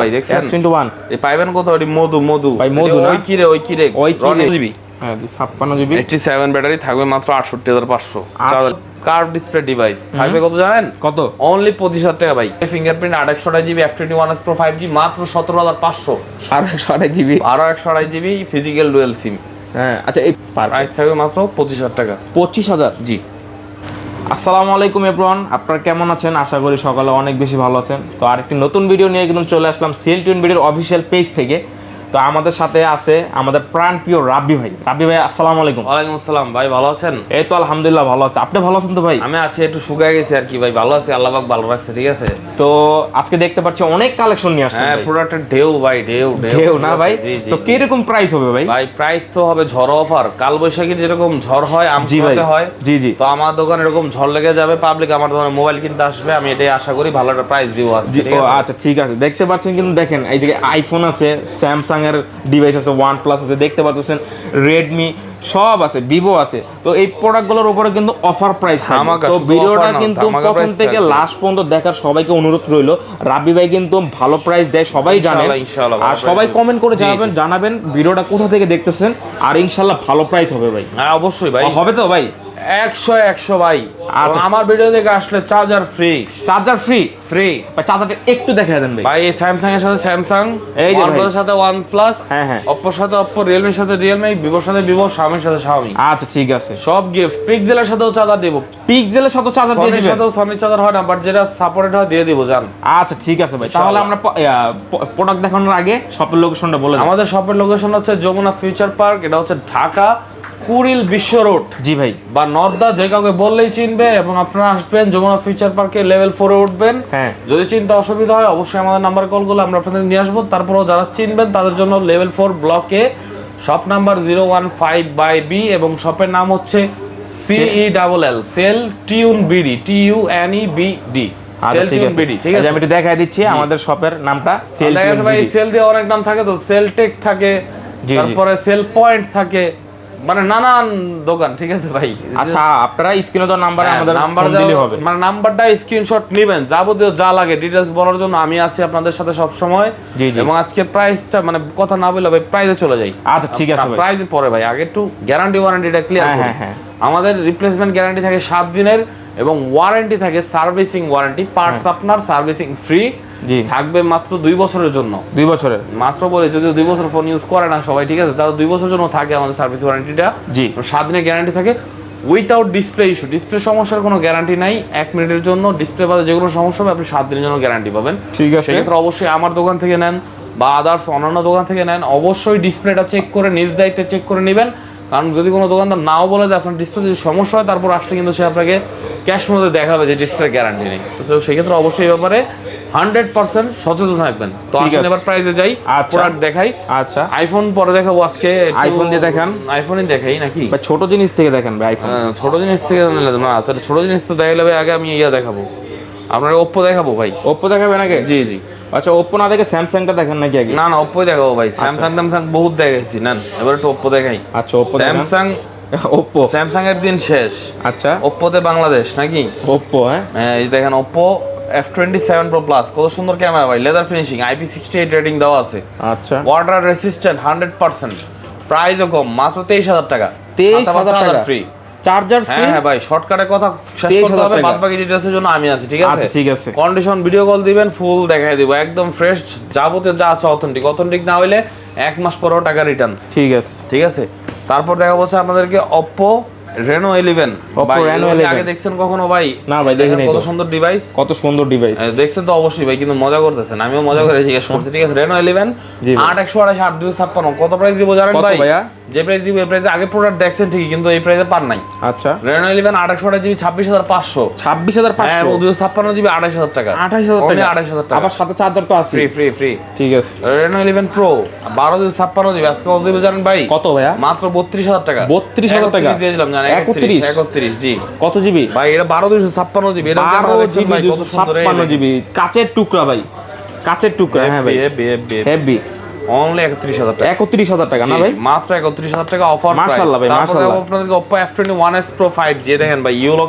ভাই দেখছেন S21 এই পাইবেন কত এটি মধু ভাই মধু না ওই কি রে জিবি হ্যাঁ 56 জিবি 87 ব্যাটারি থাকবে মাত্র 68500 কার্ভ ডিসপ্লে ডিভাইস থাকবে কত জানেন কত অনলি 25000 টাকা ভাই fingerprint 828 GB F21s Pro 5G মাত্র 17500 128 জিবি আরো 128 জিবি ফিজিক্যাল ডুয়াল সিম হ্যাঁ আচ্ছা এই প্রাইস থাকবে মাত্র 25000 টাকা 25000 জি। আসসালামু আলাইকুম এভরিওয়ান, আপনারা কেমন আছেন? আশা করি সকালে অনেক বেশি ভালো আছেন। তো আরেকটি নতুন ভিডিও নিয়ে একদম চলে আসলাম সেল ভিডিওর অফিসিয়াল পেজ থেকে। তো আমাদের সাথে আছে আমাদের প্রাণপ্রিয় রাব্বি ভাই। রাব্বি ভাই আসসালামু আলাইকুম। ওয়ালাইকুম আসসালাম ভাই, ভালো আছেন? এই তো আলহামদুলিল্লাহ ভালো আছে। আপনি ভালো আছেন তো ভাই? আমি আছি, একটু শুকায় গেছি আর কি ভাই, ভালো আছি, আল্লাহ পাক ভালো রাখছে, ঠিক আছে। তো আজকে দেখতে পাচ্ছি অনেক কালেকশন নিয়ে আসছেন। হ্যাঁ প্রোডাক্টের ঢেউ ভাই, ঢেউ না ভাই? তো কি রকম প্রাইস হবে ভাই? ভাই প্রাইস তো হবে ঝড় অফার, কাল বৈশাখীর যেরকম ঝড় হয় আমতে হয়, জি জি। তো আমার দোকানে এরকম ঝড় লেগে যাবে, পাবলিক আমার দোকানে মোবাইল কিনতে আসবে, আমি এটাই আশা করি ভালো একটা প্রাইস দিব আজকে, ঠিক আছে। আচ্ছা ঠিক আছে, দেখতে পাচ্ছেন কিন্তু দেখেন এই যে আইফোন আছে, স্যামসাং এর ডিভাইস আছে, OnePlus আছে, দেখতে পাচ্ছেন রেডমি সব আছে, ভিভো আছে। তো এই প্রোডাক্টগুলোর উপরে কিন্তু অফার প্রাইস থাকবে। তো ভিডিওটা কিন্তু প্রথম থেকে লাস্ট পর্যন্ত দেখার সবাইকে অনুরোধ রইল। রাব্বি ভাই কিন্তু ভালো প্রাইস দেয়, সবাই জানে। আর সবাই কমেন্ট করে জানাবেন ভিডিওটা কোথা থেকে দেখতেছেন, আর ইনশাআল্লাহ ভালো প্রাইস হবে ভাই। হ্যাঁ অবশ্যই ভাই, হবে তো ভাই? 100 ভাই। আমার ভিডিও দেখে আসলে charger free. Charger free? Free ভাই চার্জারটা একটু দেখায় দেন ভাই। ভাই এই স্যামসাং এর সাথে স্যামসাং, এই যে OnePlus এর সাথে OnePlus, হ্যাঁ হ্যাঁ, Oppo এর সাথে Oppo, Realme এর সাথে Realme, Vivo এর সাথে Vivo, Xiaomi এর সাথে Xiaomi। আচ্ছা ঠিক আছে, সব গিফট। পিক্সেলের সাথেও চার্জার দেব, পিক্সেলের সাথে চার্জার দিয়ে দিবেন? সাথেও Sony চার্জার হয় না, বাট যেটা সাপোর্টেড হয় দিয়ে দিব জান। আচ্ছা ঠিক আছে ভাই, তাহলে আমরা প্রোডাক্ট দেখানোর আগে শপের লোকেশনটা বলে দিন। আমাদের শপের লোকেশন হচ্ছে যমুনা ফিউচার পার্ক, এটা হচ্ছে ঢাকা কুড়িল বিশ্ব রোড। জি ভাই। বা নর্দা, যে কাউকে বললেই চিনবে। এবং আপনারা আসবেন যমুনা ফিউচার পার্কে, লেভেল 4 এ উঠবেন। হ্যাঁ, যদি চিনতে অসুবিধা হয় অবশ্যই আমাদের নাম্বার কল করলে আমরা আপনাদের নিয়ে আসবো। তারপরেও যারা চিনবেন তাদের জন্য লেভেল 4 ব্লকে শপ নাম্বার 015/B এবং শপের নাম হচ্ছে CELL cell tune BD, TUNEBD cell tune BD, ঠিক আছে। আমি একটু দেখাই দিচ্ছি আমাদের শপের নামটা। সেল দেখা গেছে ভাই সেল দিয়ে অনেক নাম থাকে, তো সেল টেক থাকে, তারপরে সেল পয়েন্ট থাকে, মানে নানান দোকান, ঠিক আছে ভাই। আচ্ছা আপনারা স্ক্রিনে তো নাম্বার আমাদের নাম্বার দিলে হবে, মানে নাম্বারটা স্ক্রিনশট নেবেন, যাবতীয় যা লাগে ডিটেইলস বলার জন্য আমি আছি আপনাদের সাথে সব সময়। এবং আজকে প্রাইসটা মানে কথা না বললে ভাই প্রাইসে চলে যাই। আচ্ছা ঠিক আছে ভাই, প্রাইসে পরে ভাই আগে একটু গ্যারান্টি ওয়ারেন্টিটা ক্লিয়ার করি। হ্যাঁ, আমাদের রিপ্লেসমেন্ট গ্যারান্টি থাকে 7 দিনের এবং ওয়ারেন্টি থাকে সার্ভিসিং ওয়ারেন্টি, পার্টস আপনার সার্ভিসিং ফ্রি থাকবে মাত্র 2 বছরের জন্য। 2 বছরের মাত্র বলে, যদি 2 বছর ফোন ইউজ করে না সবাই, ঠিক আছে, তাহলে 2 বছরের জন্য থাকে আমাদের সার্ভিস ওয়ারেন্টিটা। জি 7 দিনের গ্যারান্টি থাকে উইথাউট ডিসপ্লে ইস্যু। ডিসপ্লে সমস্যার কোনো গ্যারান্টি নাই, 1 মিনিটের জন্য ডিসপ্লে বাদে যে কোনো সমস্যা হবে আপনি 7 দিনের জন্য গ্যারান্টি পাবেন, ঠিক আছে। সেক্ষেত্রে অবশ্যই আমার দোকান থেকে নেন বা আদার্স অন্যান্য দোকান থেকে নেন, অবশ্যই ডিসপ্লেটা চেক করে নিজ দায়িত্বে চেক করে নেবেন। কারণ যদি কোনো দোকানদার নাও বলে যে আপনার ডিসপ্লে যদি সমস্যা হয়, তারপর আসলে কিন্তু সে আপনাকে ক্যাশ মধ্যে দেখাবে যে ডিসপ্লে গ্যারান্টি নেই। তো সেক্ষেত্রে অবশ্যই এই ব্যাপারে 100% সচেতন থাকবেন। তো আসলে এবার প্রাইসে যাই, প্রোডাক্ট দেখাই। আচ্ছা আইফোন পরে দেখাবো, আজকে আইফোন দিয়ে দেখান। আইফোনই দেখাই নাকি ভাই? ছোট জিনিস থেকে দেখেন ভাই, আইফোন ছোট জিনিস থেকে না, তাহলে ছোট জিনিস তো দেখাইলে আগে আমি দেখাবো, আপনার Oppo দেখাবো ভাই। Oppo দেখাবেন আগে? জি জি। আচ্ছা Oppo না দেখে স্যামসাংটা দেখেন নাকি আগে? না Oppo দেখাবো ভাই, স্যামসাং বহুত দেখাইছি, নেন এবার একটু Oppo দেখাই। আচ্ছা Oppo স্যামসাং Oppo স্যামসাং এর দিন শেষ। আচ্ছা Oppo তে বাংলাদেশ নাকি? Oppo হ্যাঁ এই দেখেন Oppo F27 Pro Plus, কত সুন্দর ক্যামেরা ভাই, লেদার ফিনিশিং, IP68 রেটিং দেওয়া আছে। আচ্ছা ওয়াটার রেসিস্ট্যান্ট 100%, প্রাইসও কম, মাত্র 23000 টাকা। 23000 টাকা ফ্রি, চার্জার ফ্রি। হ্যাঁ ভাই শর্টকাটে কথা শেষ করতে হবে, বাদ বাকি ডিটেইলসের জন্য আমি আছি, ঠিক আছে। ঠিক আছে, কন্ডিশন ভিডিও কল দিবেন, ফুল দেখাই দিব, একদম ফ্রেশ, যাবতীয় যা আছে অথেন্টিক না হইলে 1 মাস পরেও টাকা রিটার্ন, ঠিক আছে। তারপর দেখা হচ্ছে আপনাদেরকে Oppo Reno 11। ভাই আগে দেখছেন কখনো ভাই? না ভাই দেখিনি। কত সুন্দর ডিভাইস, কত সুন্দর ডিভাইস দেখছেন তো অবশ্যই ভাই, কিন্তু মজা করতেছেন, আমিও মজা করে জিজ্ঞেস করছি, ঠিক আছে। Reno 11 8128 8256, কত প্রাইস দিব জানেন ভাই? যে প্রাইস দিব এই প্রাইসে আগে প্রোডাক্ট দেখছেন ঠিকই, কিন্তু এই প্রাইসে পার নাই। আচ্ছা Reno 11 8128 GB 26500, 26500, হ্যাঁ 256 GB 28000 টাকা, 28000 টাকা, 28000 টাকা, আবার সাথে চার্জার তো আছে, ফ্রি, ঠিক আছে। Reno 11 Pro 12256 GB আজকে কত দিব জানেন ভাই? কত ভাইয়া? মাত্র 32000 টাকা। 32000 টাকা দিয়ে দিলাম জানেন, 31 জি। কত জিবি ভাই? এটা 12256 GB, এটা ক্যামেরা দেখছেন ভাই কত সুন্দর, 56 জিবি কাচের টুকরা ভাই, কাচের টুকরা। হ্যাঁ ভাই হেভি। অনলি 31000 টাকা। 31000 টাকা না ভাই? মাত্র 31000 টাকা অফার প্রাইস। মাশাআল্লাহ ভাই, মাশাআল্লাহ। আপনাদেরকে Oppo F21s Pro 5G দেখেন ভাই, ইয়েলো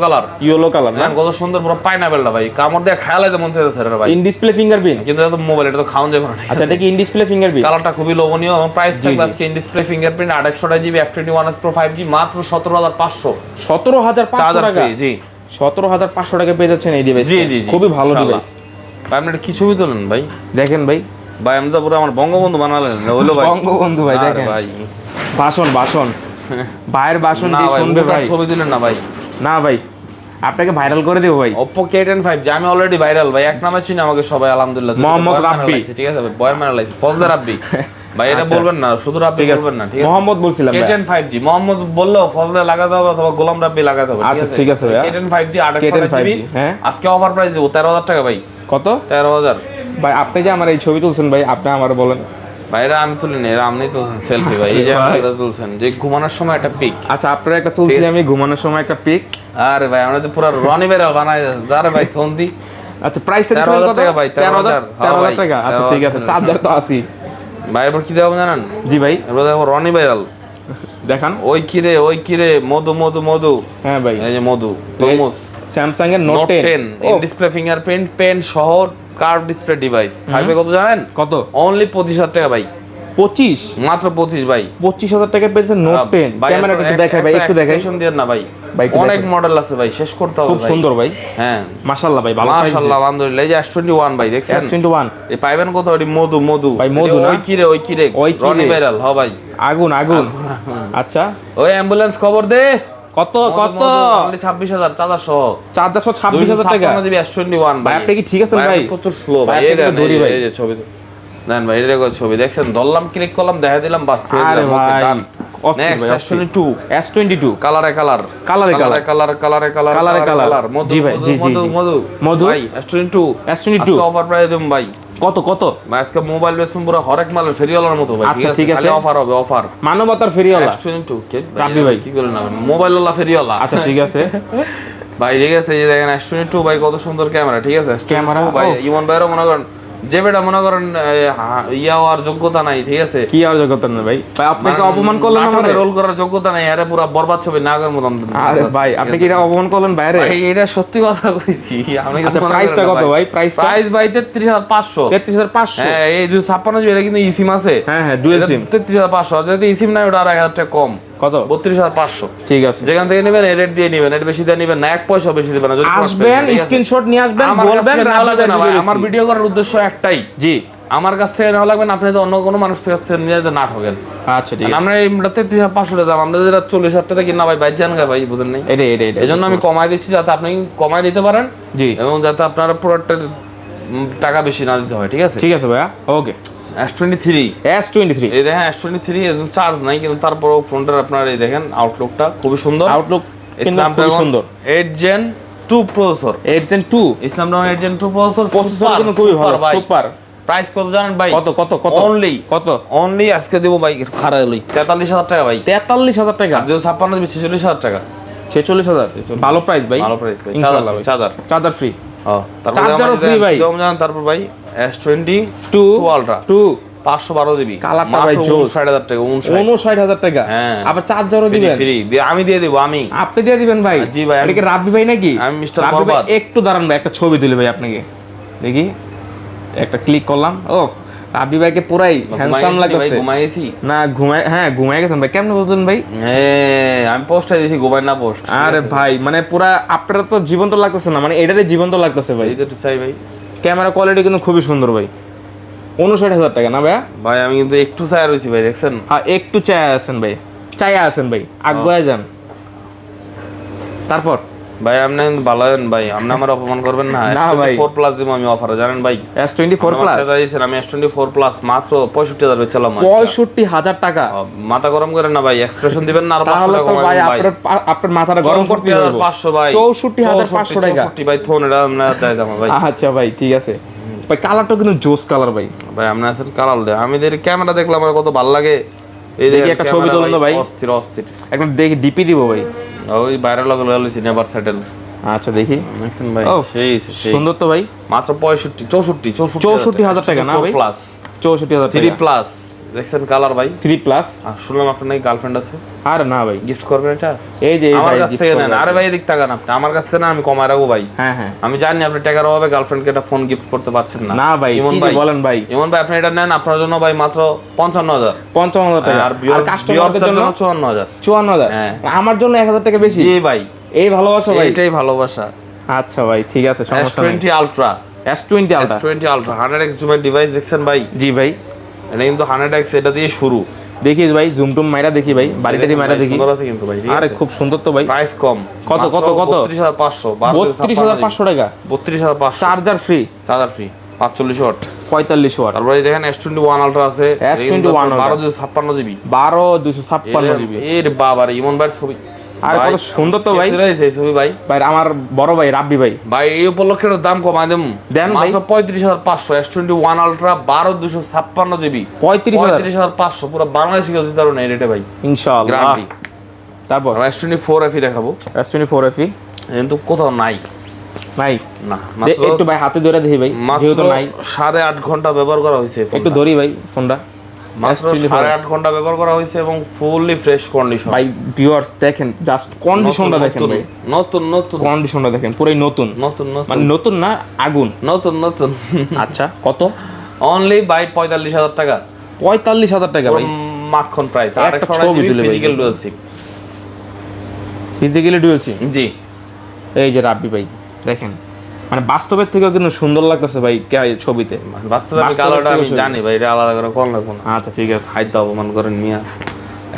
কালার না, কত সুন্দর পুরো পাইনাপেলটা ভাই, কামড় দিয়ে খায়ালে মন চাইতেছে রে ভাই। ইন ডিসপ্লে ফিঙ্গারপ্রিন্ট, কিন্তু এটা তো মোবাইল, এটা তো খাওয়া যাবে না। আচ্ছা এটা কি ইন ডিসপ্লে ফিঙ্গারপ্রিন্ট? কালারটা খুবই লোভনীয় এবং প্রাইস থাকবে আজকে in display fingerprint 828GB F21s Pro 5G মাত্র 17500। 17500 টাকা? জি 17500 টাকা পেয়ে যাচ্ছেন এই ডিভাইস। জি জি, খুবই ভালো ডিভাইস ভাই। আপনি কি ছবি তোলেন ভাই? দেখেন ভাই, ভাই আমি তো পুরো আমার বঙ্গবন্ধু বানালেন হলো ভাই। বঙ্গবন্ধু ভাই, দেখেন ভাই ভাষণ ভাইয়ের ভাষণ না দিয়ে ভাই, শুনবে ভাই। ছবি দিলেন না ভাই। না ভাই, আপনাকে ভাইরাল করে দেব ভাই। Oppo K10 5G আমি অলরেডি ভাইরাল ভাই, এক নামে চিনি আমাকে সবাই আলহামদুলিল্লাহ। মোহাম্মদ রাব্বি, ঠিক আছে ভাই, বয়ার মারা লাইছে ফজলে রাব্বি ভাই, এটা বলবেন না, শুধু রাব্বি বলবেন না, ঠিক আছে? মোহাম্মদ বলছিলাম ভাই। K10 5G মোহাম্মদ বললেও ফজলে লাগাতে হবে অথবা গোলাম রাব্বি লাগাতে হবে, আচ্ছা ঠিক আছে ভাই। K10 5G 828GB হ্যাঁ, আজকে অফার প্রাইস দেব 13000 টাকা ভাই। কত? 13000 ভাই। আপনি যে আমার এই ছবি তুলছেন ভাই, আপনি আমারে বলেন ভাই। এটা আমি তুলিনি, এটা আপনি তুলছেন সেলফি ভাই, এই যে আপনি এটা তুলছেন যে ঘুমানোর সময় একটা পিক। আচ্ছা, আপনার একটা তুলছি আমি ঘুমানোর সময় একটা পিক। আরে ভাই আমরা তো পুরো রনি ভাইরাল বানাই দিয়েছি। আরে ভাই থন্দি। আচ্ছা প্রাইসটা 13000 টাকা ভাই, 13000 টাকা। আচ্ছা ঠিক আছে, চার্জার তো আছে ভাই। এরপর কি দেবো জানেন? জি ভাই, এরপর দেখো রনি ভাইরাল দেখান। ওই কিরে মধু। হ্যাঁ ভাই, এই যে মধু তরমুজ স্যামসাং এর note 10 in display fingerprint pen সহ কার্ভ ডিসপ্লে ডিভাইস থাকবে কত জানেন? কত? অনলি 25000 টাকা ভাই। 25? মাত্র 25 ভাই। 25000 টাকা পেয়েছেন নোট 10। ক্যামেরাটা একটু দেখাই ভাই, একটু দেখাই। এক্সপ্রেশন দেন না ভাই, ভাই অনেক মডেল আছে ভাই, শেষ করতে হবে খুব ভাই। সুন্দর ভাই, হ্যাঁ মাশাআল্লাহ ভাই, ভালো প্রাইস। মাশাআল্লাহ আলহামদুলিল্লাহ। এই যে S21 ভাই দেখছেন? S21 এই পাইবেন কত? এটি মধু ভাই, মধু না? ওই কিরে রনি ভাইরাল হ ভাই, আগুন। আচ্ছা, ওই অ্যাম্বুলেন্স খবর দে। কত? অনলি 26000 চার্জার সহ। 426,000 টাকা। জিবি S21 ভাই আপনি কি ঠিক আছেন ভাই? প্রচুর স্লো ভাই, ভাই। এই আপনি ধরি ভাই। এই যে ছবি দেন ভাই, এটা ছবি দেখছেন? ধরলাম, ক্লিক করলাম, দেখা দিলাম, বাস ছেড়ে আরে দিলাম, ওকে ভাই, ডান। অস্থির নেক্সট ভাই, S22 S22 কালারে কালার জি ভাই, জি মধু ভাই। S22 S22 অফার প্রাইস দেব ভাই। কত? ভাই আজকে মোবাইল বেসম পুরো হরেক মালের ফেরিওয়ালার মতো ভাই, আচ্ছা, ঠিক আছে। খালি অফার হবে, অফার। মানবতার ফেরিওয়ালা S22 কে রাব্বি ভাই কি বলেন না, মোবাইলওয়ালা ফেরিওয়ালা। আচ্ছা ঠিক আছে ভাই, ঠিক আছে। এই যে দেখেন S22 ভাই, কত সুন্দর ক্যামেরা, ঠিক আছে? ক্যামেরা ভাই ইমন ভাইরও মনে করেন যে বেটা মনে করেন ইয়া হওয়ার যোগ্যতা নাই, ঠিক আছে? কি আর জগত না ভাই, ভাই আপনাকে অপমান করলেন আমারে আমারে। রোল করার যোগ্যতা নাই, আরে পুরো বরবাদ ছবি নাগের মতন। আরে ভাই, আপনি কি এটা অপমান করলেন বাইরে? ভাই এটা সত্যি কথা কইছি আমি। আচ্ছা প্রাইসটা কত ভাই? প্রাইস ভাই 33500। 33500? হ্যাঁ, এই 256 জিবি, এটা কিন্তু ইসিম আছে। হ্যাঁ ডুয়াল সিম। 33500, যদি ইসিম নাই ওটা আর 1000 টাকা কম। কত? 32500। ঠিক আছে, যেখান থেকে নেবেন এই রেট দিয়ে নেবেন, এর বেশি দিয়ে নেবেন না, এক পয়সা বেশি দিবেন না। যদি আসবেন, স্ক্রিনশট নিয়ে আসবেন, বলবেন লাগবে না ভাই। আমার ভিডিও করার উদ্দেশ্য একটাই, জি আমার কাছ থেকে নেওয়া লাগবে না, আপনি তো অন্য কোনো মানুষ থেকে নিয়ে যেতে না ঠকেন। আচ্ছা ঠিক আছে। আমরা এই 33500 টাকা দাম, আমরা যেটা 40000 টাকা কিনা ভাই বাইর জান গা ভাই, বুঝেন নাই? এটা এজন্য আমি কমাই দিচ্ছি, যাতে আপনি কমাই নিতে পারেন, জি, এবং যাতে আপনার প্রোডাক্টের টাকা বেশি না দিতে হয়, ঠিক আছে? ঠিক আছে ভাইয়া, ওকে। S23 এই দেখেন, S23 এর চার্জ নাই, কিন্তু তারপরেও ফোনটার আপনার এই দেখেন আউটলুকটা খুবই সুন্দর। আউটলুক খুবই সুন্দর। 8 Gen 2 processor, 8 Gen 2 Snapdragon 8 Gen 2 processor কিন্তু খুবই ভালো, সুপার। প্রাইস কত জানেন ভাই? কত? অনলি আজকে দেব ভাই, খারাপ হলো 43000 টাকা ভাই। 43000 টাকা? আর 56 জিবি 46000 টাকা। 46000? ভালো প্রাইস ভাই, ভালো প্রাইস ভাই। ইনশাআল্লাহ ভাই। Charger free. চার্জারও ফ্রি ভাই। তারপর ভাই S22 Ultra 512 জিবি, কালারটা ভাই জোস। 60000 টাকা। 59000 টাকা? হ্যাঁ, আবার চার্জারও দিবেন ফ্রি। আমি দিয়ে দেব, আমি। আপনি দিয়ে দিবেন ভাই? জি ভাই। এটা কি রাব্বি ভাই নাকি? আমি মিস্টার রাব্বি ভাই, বরবাদ। একটু দাঁড়ান ভাই, একটা ছবি দিলে ভাই আপনাকে দেখি। একটা ক্লিক করলাম, ও রাব্বি ভাইকে পুরাই হ্যান্ডসাম লাগতেছে। ঘুমাইছি না ঘুমায় গেছেন ভাই, কেমন বুঝলেন ভাই? হ্যাঁ, আমি পোস্টে দিয়েছি, ঘুমাই না পোস্ট। আরে ভাই মানে পুরা আপনারা তো জীবন্ত লাগতেছে না, মানে এটারে জীবন্ত লাগতেছে ভাই। এই তো চাই ভাই। ক্যামেরা কোয়ালিটি কিন্তু খুবই সুন্দর ভাই। 59000 টাকা না ভাই? ভাই আমি কিন্তু একটু চাই রয়েছি ভাই, দেখছেন? হ্যাঁ একটু চায়া আছেন ভাই, আগুয়া যান। তারপর ভাই আপনি কিন্তু ভালো হন ভাই, আপনি আমার অপমান করবেন না। না ভাই, 4 প্লাস দিব আমি অফারে, জানেন ভাই? S24 প্লাস আমি S24 প্লাস মাত্র 65000 বেচলাম। 65000 টাকা? মাথা গরম করেন না ভাই, এক্সপ্রেশন দিবেন না, আর 500 তাহলে টাকা তো কমাই ভাই ভাই। আপনার মাথাটা গরম করতে হবে। 64500 ভাই, 64500 টাকা 64 ভাই। থোন এটা আমরা দেই দাম ভাই। আচ্ছা ভাই ঠিক আছে ভাই, কালারটা কিন্তু জোস কালার ভাই। ভাই আপনি আছেন কালার দে, আমি এর ক্যামেরা দেখলাম আমার কত ভালো লাগে। এই যে একটা ছবি তুলুন ভাই, অস্থির। একদম দেখি ডিপি দিব ভাই। ওই ভাইরাল লাগলো লইছি নেভার সেটেল। আচ্ছা দেখি দেখছেন ভাই ও, সেই সুন্দর তো ভাই, মাত্র 64,000 টাকা না ভাই? প্লাস 64,000 3 টাকা প্লাস দেখছেন কালার ভাই 3 প্লাস। আর শুনলাম আপনার নাকি গার্লফ্রেন্ড আছে, আরে না ভাই, গিফট করবেন এটা এই যে আমার ভাই কাছ gift থেকে করবে নেন। আরে ভাই এদিক তাকান আপনি, আমার কাছ থেকে না আমি কমায় রাখবো ভাই। হ্যাঁ হ্যাঁ, আমি জানি আপনি টাকার অভাবে গার্লফ্রেন্ডকে একটা ফোন গিফট করতে পারছেন না। না ভাই ইমন কি যে ভাই বলেন ভাই, ইমন ভাই আপনি এটা নেন আপনার জন্য ভাই মাত্র 55,000 55,000 টাকা, আর আর কাস্টমারদের জন্য 54,000। 54,000, হ্যাঁ। আমার জন্য 1,000 টাকা বেশি। জি ভাই এই ভালোবাসা ভাই, এটাই ভালোবাসা। আচ্ছা ভাই ঠিক আছে, সমস্যা নেই। S20 Ultra S20 Ultra, S20 Ultra 100x জুমের ডিভাইস দেখছেন ভাই, জি ভাই এটা কিন্তু 100x এটা দিয়ে শুরু। দেখি ভাই, জুম টুম মাইরা দেখি ভাই, বাড়িটারি মাইরা দেখি। সুন্দর আছে কিন্তু ভাই, ঠিক আরে আছে খুব সুন্দর তো ভাই। প্রাইস কম কত, কত, কত? 32,500 32,500 টাকা, 32,500 charger free, charger free 45 watt 45 watt. তারপরে এই দেখেন S21 Ultra আছে S21 Ultra 12,256 জিবি 12,256 জিবি। এর বাবা রে ইমন ভাইয়ের ছবি আরে কত সুন্দর তো ভাই। এই ছবি ভাই ভাই আমার বড় ভাই রাব্বি ভাই, ভাই এই উপলক্ষে এটার দাম কমায় দেন দেন ভাই। মাত্র 35,500 S21 Ultra 12,256 জিবি 35,000 পুরো বাংলাদেশে কেউ দিতে পারবে না এই রেটে ভাই, ইনশাআল্লাহ। গ্যারান্টি। তারপর S24 FE দেখাবো, S24 FE কিন্তু কোথাও নাই নাই, না, একটু ভাই হাতে ধরে দেখি ভাই, যেহেতু নাই। 8.5 ঘন্টা ব্যবহার করা হয়েছে একটু ধরি ভাই ফোনটা, মাত্র 8.5 ঘন্টা ব্যবহার করা হয়েছে এবং ফুললি ফ্রেশ কন্ডিশন। ভাই ভিউয়ার্স দেখেন, জাস্ট কন্ডিশনটা দেখেন ভাই, নতুন নতুন কন্ডিশনটা দেখেন, পুরাই নতুন, নতুন মানে নতুন না আগুন, নতুন নতুন। আচ্ছা কত? অনলি বাই 45,000 টাকা, 45,000 টাকা ভাই, মাখন প্রাইস। আর একটা ছবি তুলে ভাই। Physical dual SIM, physically dual SIM. জি এই যে রাব্বি ভাই দেখেন, মানে বাস্তবের থেকেও কিন্তু সুন্দর লাগতেছে ভাই ছবিতে। বাস্তবে আমি কালারটা আমি জানি ভাই, এটা আলাদা করে কোন লাগবে না। আচ্ছা ঠিক আছে, খাইতে অপমান করেন মিয়া।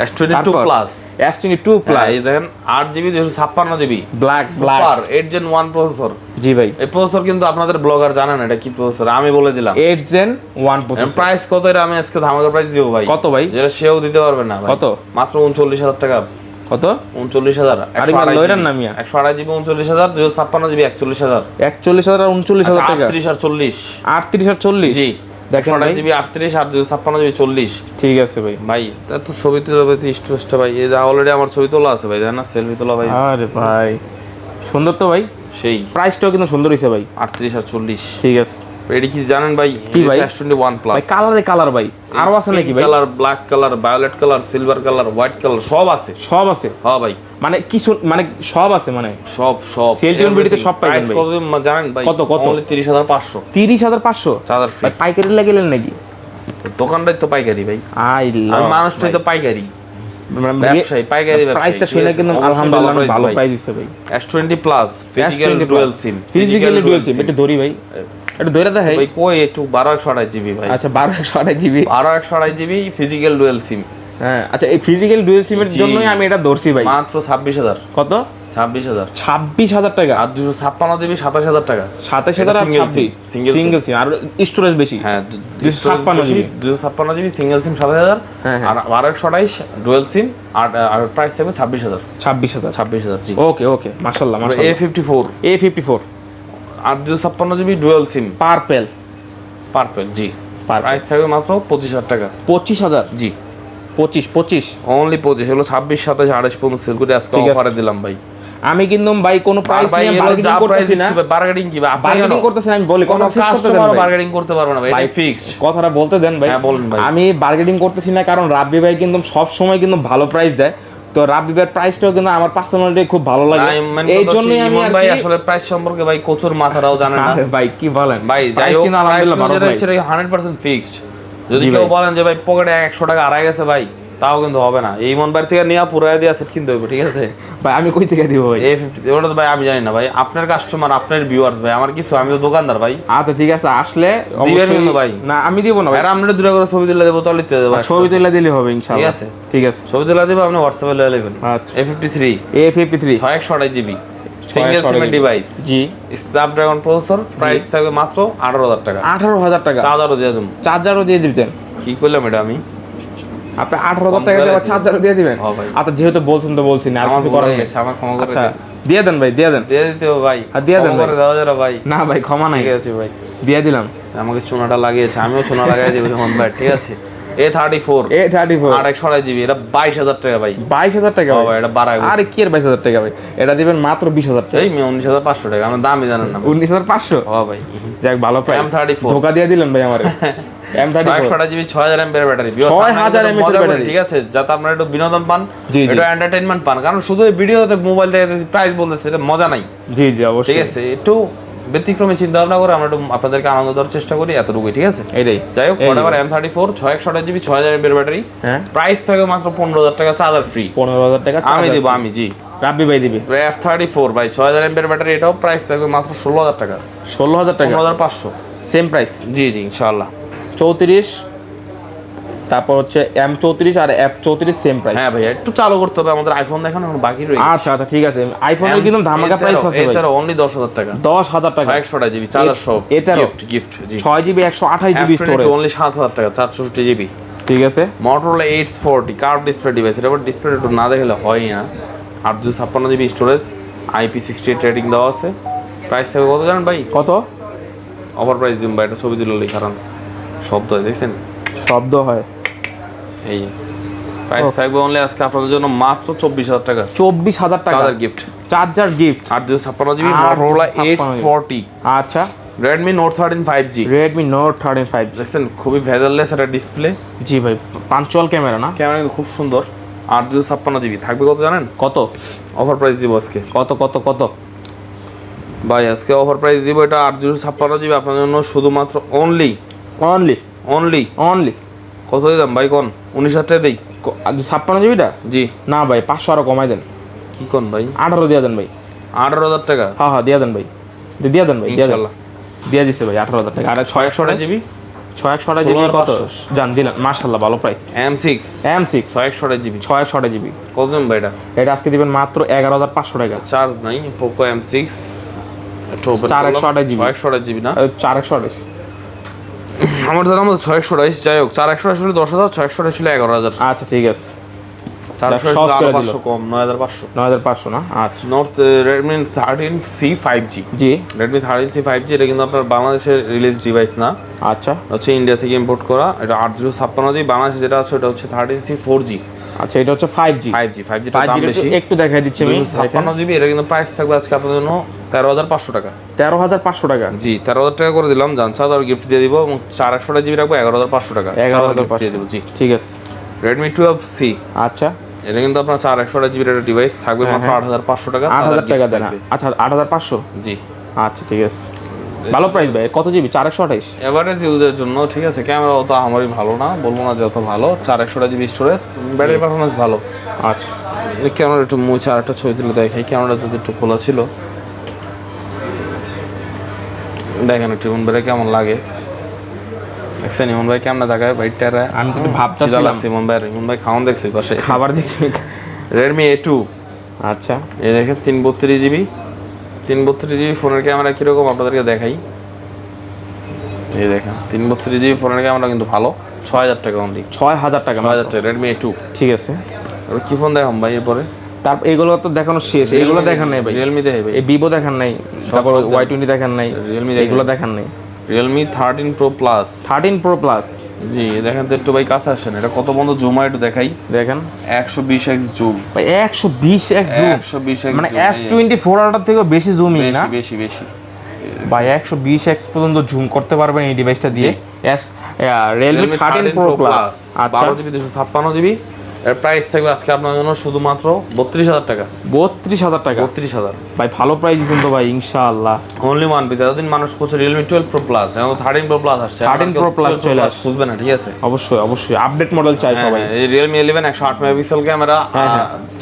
S22 প্লাস, S22 প্লাস, এই দেখেন 8GB 256GB black super 8 Gen 1 processor. জি ভাই, এই প্রসেসর কিন্তু আপনাদের ব্লগার জানেন এটা কি প্রসেসর, আমি বলে দিলাম 8 Gen 1 প্রসেসর। প্রাইস কত এটা আমি আজকে ধামাকা প্রাইস দিব ভাই। কত ভাই? যেটা সেও দিতে পারবে না ভাই। কত? মাত্র 39,000 টাকা। কত? 39,000। আরে মাল লইরান না মিয়া। 128GB 39,000, 256GB 41,000। 41,000 আর 39,000 টাকা। 38 আর 40। 38 আর 40। জি দেখেন ভাই, 128GB 38 আর 256GB 40। ঠিক আছে ভাই। ভাই তা তো ছবি তোলা স্টোরেজটা ভাই, এই যে অলরেডি আমার ছবি তোলা আছে ভাই, জানেন না সেলফি তোলা ভাই। আরে ভাই সুন্দর তো ভাই, সেই প্রাইসটাও কিন্তু সুন্দর হইছে ভাই। 38 আর 40। ঠিক আছে এডি কি জানেন ভাই? কি ভাই? S21 প্লাস ভাই কালারে কালার ভাই, আরো আছে নাকি ভাই? Colour, black colour, violet colour, silver colour, white colour সব আছে। সব আছে? হ্যাঁ ভাই, মানে কিছু মানে সব আছে, মানে সব সব সেলফি ভিডিওতে সব পাইবেন ভাই। কত জানেন ভাই? কত কত? only 30,500। 30,500 charger free. ভাই পাইকারি লাগিলেন নাকি? দোকানটাই তো পাইকারি ভাই, আই আমি মানুষটাই তো পাইকারি ব্যবসায়ী, পাইকারি ব্যবসায়ী। প্রাইসটা শুনে কিন্তু আলহামদুলিল্লাহ ভালো প্রাইস দিছে ভাই। S20 plus physical dual SIM, physically dual SIM, একটু ধরি ভাই, একটু ধরে দেখাই ভাই। কই একটু 12/128GB ভাই। আচ্ছা 12/128GB, 12/128GB physical dual SIM. হ্যাঁ আচ্ছা, এই ফিজিক্যাল ডুয়াল সিমের জন্যই আমি এটা ধরছি ভাই। মাত্র 26,000। কত? 26,000। 26,000 টাকা। আর 256GB 27,000 টাকা। 27,000 আর 26 সিঙ্গেল সিম, আর স্টোরেজ বেশি। হ্যাঁ 256GB 256GB সিঙ্গেল সিম 7,000। হ্যাঁ আর 12/128 ডুয়াল সিম আর প্রাইস থাকবে 26,000। 26,000 জি। ওকে ওকে, মাশাআল্লাহ মাশাআল্লাহ। A54 A54 আর 256GB dual SIM purple, purple. জি, পার্পল প্রাইস থাকবে মাত্র 25,000 টাকা। 25,000? জি 25 অনলি 25। এগুলো 26, 27, 28 পর্যন্ত সেল করে আজকে ঠিক আছে। অফারে দিলাম ভাই। আমি কিন্তু ভাই কোনো প্রাইস ভাই নিয়ে এগুলো বার্গেনিং যা প্রাইস করতেছি না, দিচ্ছি বার্গেনিং কি ভাই? আপনি বার্গেনিং করতেছি না, আমি বলি কোনো কথা শেষ করতে দেন কাস্টমার ভাই। বার্গেনিং করতে পারবে না ভাই, এটা ফিক্সড। কথাটা বলতে দেন ভাই। হ্যাঁ বলুন ভাই। আমি বার্গেনিং করতেছি না, কারণ রাব্বি ভাই কিন্তু সব সময় কিন্তু ভালো প্রাইস দেয়, তো রাব্বি ভাইয়ের প্রাইসটাও কিন্তু আমার পার্সোনালি খুব ভালো লাগে, এই জন্যই আমি আর ভাই কি আসলে প্রাইস সম্পর্কে ভাই কোচুর মাথাটাও জানেন না আরে ভাই কি বলেন ভাই। যাই প্রাইস হোক, কিন্তু আলহামদুলিল্লাহ ভালো প্রাইস ভাই। 100% ফিক্সড। যদি জি কেউ ভাই। বলেন যে ভাই পকেটে 100 টাকা আড়াই গেছে ভাই, তাও কিন্তু হবে না। এই মন বাড়ি থেকে নিয়ে পুরাই দিয়ে সেট কিনতে হবে, ঠিক আছে ভাই? আমি কই থেকে দিব ভাই? A50 ওটা তো ভাই আমি জানি না ভাই, আপনার কাস্টমার, আপনার ভিউয়ার্স ভাই, আমার কিছু, আমি তো দোকানদার ভাই। আচ্ছা ঠিক আছে, আসলে দিবেন অবশ্যই কিন্তু ভাই। না আমি দিব না ভাই, আর আমরা দুটো করে ছবি তুলে দেবো, তাহলে দিতে দেবো। ছবি তুলে দিলে হবে ইনশাআল্লাহ। ঠিক আছে। ঠিক আছে, ছবি তুলে দেবো, আপনি হোয়াটসঅ্যাপে লিখে নেবেন। আচ্ছা। A53 A53 628GB সিঙ্গেল সিমের ডিভাইস, জি, স্ন্যাপড্রাগন প্রসেসর, প্রাইস থাকবে মাত্র 18,000 টাকা। 18,000 টাকা। চার্জারও দিয়ে দেবো। চার্জারও দিয়ে দিবেন? কি করলাম এটা আমি? আপনি 18,000 টাকা দিয়ে চার্জারও দিয়ে দিবেন? হ্যাঁ ভাই। আচ্ছা যেহেতু বলছেন তো বলছি না, আর আমার কিছু ভুল করার হয়ে নেই। গেছে, আমার ক্ষমা করে আচ্ছা দেন। দিয়ে দেন ভাই, দিয়ে দেন। দিয়ে দিতে হবে ভাই। হ্যাঁ, দিয়ে দেন ক্ষমা ভাই। করে দেওয়া যাবে ভাই। না ভাই ক্ষমা নাই, ঠিক আছে ভাই, দিয়ে দিলাম। আমাকে চুনাটা লাগিয়েছে, আমিও চুনা লাগাই দেবো যখন ভাই, ঠিক আছে। A34 8/128 GB, এটা 22,000 টাকা ভাই। 22,000 টাকা ও ভাই, এটা বাড়ায় গেছে। আরে কি আর 22,000 টাকা ভাই, এটা দিবেন মাত্র 20,000 টাকা। এই 19,500 টাকা, আমার দামই জানেন না। 19,500? ও ভাই, যাক ভালো প্রাইস। M34 ধোকা দিয়ে দিলেন ভাই আমারে। M34 628 GB 6000 mAh battery. 6000 mAh battery, ঠিক আছে, যাতে আপনারা একটু বিনোদন পান, জি, জি। একটু এন্টারটেইনমেন্ট পান, কারণ শুধু এই ভিডিওতে মোবাইল দেখাতেছি, প্রাইস বলতেছে, এটা মজা নাই। জি জি অবশ্যই, ঠিক আছে, একটু ব্যতিক্রমী চিন্তা ভাবনা করে আমরা একটু আপনাদেরকে আনন্দ দেওয়ার চেষ্টা করি, এতটুকুই, ঠিক আছে। এইটাই। যাই হোক, whatever, M34 628 GB 6000 mAh battery, হ্যাঁ, প্রাইস থাকে মাত্র 15,000 টাকা, চার্জার ফ্রি। 15,000 টাকা আমি দিব, আমি জি রাব্বি ভাই দিবি। F34 ভাই 6000 mAh ব্যাটারি, এটাও প্রাইস থাকে মাত্র 16,000 টাকা। 16,000 টাকা, 15,500। Same price. জি জি ইনশাআল্লাহ। 34, তারপর হচ্ছে M34 আর F34 সেম প্রাইস। হ্যাঁ ভাই, একটু চালু করতে হবে, আমাদের আইফোন দেখানো এখন বাকি রয়ে গেছে। আচ্ছা আচ্ছা ঠিক আছে, আইফোনের কিন্তু ধামাকা প্রাইস আছে ভাই। এটার অনলি 10,000 টাকা। 10,000 টাকা, 128 GB চার্জার সহ, গিফট জি। 6GB 128 GB স্টোরেজ, অনলি 7,000 টাকা, 464 GB। ঠিক আছে। Motorola H40 curve display device, এটা ডিসপ্লে একটু না দেখলে হয়ই না। 856 GB স্টোরেজ, IP68 রেটিং দেওয়া আছে। প্রাইস থাকবে কত জানেন ভাই? কত? অফার প্রাইস দিন ভাই, এটা ছবি দিলেই কারণ শব্দ হয়, দেখছেন শব্দ হয়। এই প্রাইস থাকবে অনলি আজকে আপনাদের জন্য মাত্র 24,000 টাকা। 24,000 টাকা charger gift, charger gift. 856 GB Motorola H40। আচ্ছা, Redmi Note 13 5G, Redmi Note 13 5G, দেখছেন খুবই ভেজাললেস একটা ডিসপ্লে। জি ভাই, পাঞ্চুয়াল ক্যামেরা না? ক্যামেরা কিন্তু খুব সুন্দর। 856 GB থাকবে কত জানেন? কত? অফার প্রাইস দিব আজকে। কত কত কত ভাই আজকে অফার প্রাইস দিব, এটা 856 GB আপনার জন্য শুধুমাত্র অনলি অনলি অনলি কত দিলাম ভাই কোন? 19,000 টাকা দেই। 56 জিবিটা? জি না ভাই, 500 আরো কমাই দেন। কি কোন ভাই? 18 দিয়ে দেন ভাই। 18,000 টাকা? হ্যাঁ হ্যাঁ দিয়ে দেন ভাই, দিয়ে দেন ভাই, দিয়ে দেন। ইনশাআল্লাহ দিয়ে দিছে ভাই 18,000 টাকা। আর 628 GB 628 জিবি কত জান দিলেন? মাশাআল্লাহ ভালো প্রাইস। M6 628 GB 628 জিবি কত দিন ভাই? এটা আজকে দিবেন মাত্র 11,500 টাকা। চার্জ নাই, Poco M6 একটু ওপেন 428 GB 628 GB না 428 আমার জানা মতো 628। যাই হোক, 428 হলে 10,000, 628 হলে 11,000। আচ্ছা ঠিক আছে, 428 হলে আরো 500 কম, 9,500। 9,500 না? আচ্ছা। নর্থ Redmi 13C 5G, জি Redmi 13C 5G, এটা কিন্তু আপনার বাংলাদেশের রিলিজ ডিভাইস না, আচ্ছা হচ্ছে ইন্ডিয়া থেকে ইম্পোর্ট করা। এটা 856 GB, বাংলাদেশে যেটা আছে ওটা হচ্ছে 13C 4G। আচ্ছা, এটা হচ্ছে 5G। 5G টার দাম বেশি, একটু দেখাই দিচ্ছি আমি। 56 GB, এটা কিন্তু প্রাইস থাকবে আজকে আপনাদের জন্য 13,500 টাকা। 13,500 টাকা? জি 13,000 টাকা করে দিলাম, জান চার্জার গিফট দিয়ে দিব, এবং 428 GB রাখবো 11,500 টাকা। 11,500 দিয়ে দিব জি। ঠিক আছে। Redmi 12C, আচ্ছা, এটা কিন্তু আপনার 428 GB এর ডিভাইস থাকবে মাত্র 8,500 টাকা। 8,000 টাকা দেন। আচ্ছা 8,500? জি আচ্ছা ঠিক আছে, ভালো প্রাইস ভাই। কত জিবি? 428? এভারেজ ইউজের জন্য ঠিক আছে। ক্যামেরা অত আমারই ভালো না, বলবো না যে অত ভালো। 428 GB স্টোরেজ, ব্যাটারি পারফরমেন্স ভালো। আচ্ছা, ক্যামেরা একটু মুছে আর একটা ছবি তুলে দেখাই, ক্যামেরা যদি একটু খোলা ছিল, দেখেন একটু ইমন ভাই কেমন লাগে। দেখছেন ইমন ভাই কেমন দেখায় ভাইটারা? আমি তো ভাবতেছিলাম ইমন ভাই খাওয়ান দেখছি পাশে, খাবার দেখছি। Redmi A2, আচ্ছা এই দেখেন 332 GB, 332 GB ফোনের ক্যামেরা কিরকম আপনাদেরকে দেখাই। এই দেখেন 332 GB ফোনের ক্যামেরা কিন্তু ভালো। 6,000 টাকা অনলি। 6,000 টাকা? 6,000 টাকা Redmi A2। ঠিক আছে। আর কি ফোন দেখাম ভাই এরপরে? তারপর এগুলো তো দেখানো শেষ, এগুলো দেখান নাই ভাই। Realme দেখাই ভাই, এই Vivo দেখান নাই, তারপর Y20 দেখান নাই, Realme এগুলো দেখান নাই। Realme 13 Pro Plus। 13 Pro Plus? জি দেখেন তো একটু ভাই কাছে আসেন, এটা কত বন্ধ জুম একটু দেখাই। দেখেন 120x জুম ভাই, 120x জুম, 120x মানে S24 আলট্রার থেকেও বেশি জুমিং না বেশি বেশি ভাই? 120x পর্যন্ত জুম করতে পারবেন এই ডিভাইসটা দিয়ে। Realme 13 Pro Plus। আচ্ছা 12GB 256GB, এর প্রাইস থাকবে আজকে আপনার জন্য শুধুমাত্র 32,000 টাকা। 32,000 টাকা? 32,000 ভাই ভালো প্রাইস কিন্তু ভাই, ইনশাআল্লাহ। Only one piece. এতদিন মানুষ করছে Realme 12 Pro Plus, এখন 13 Pro Plus আসছে। 13 Pro Plus চলে আসছে, খুঁজবে না, ঠিক আছে? অবশ্যই অবশ্যই আপডেট মডেল চাই সবাই। এই Realme 11 108 মেগাপিক্সেল ক্যামেরা,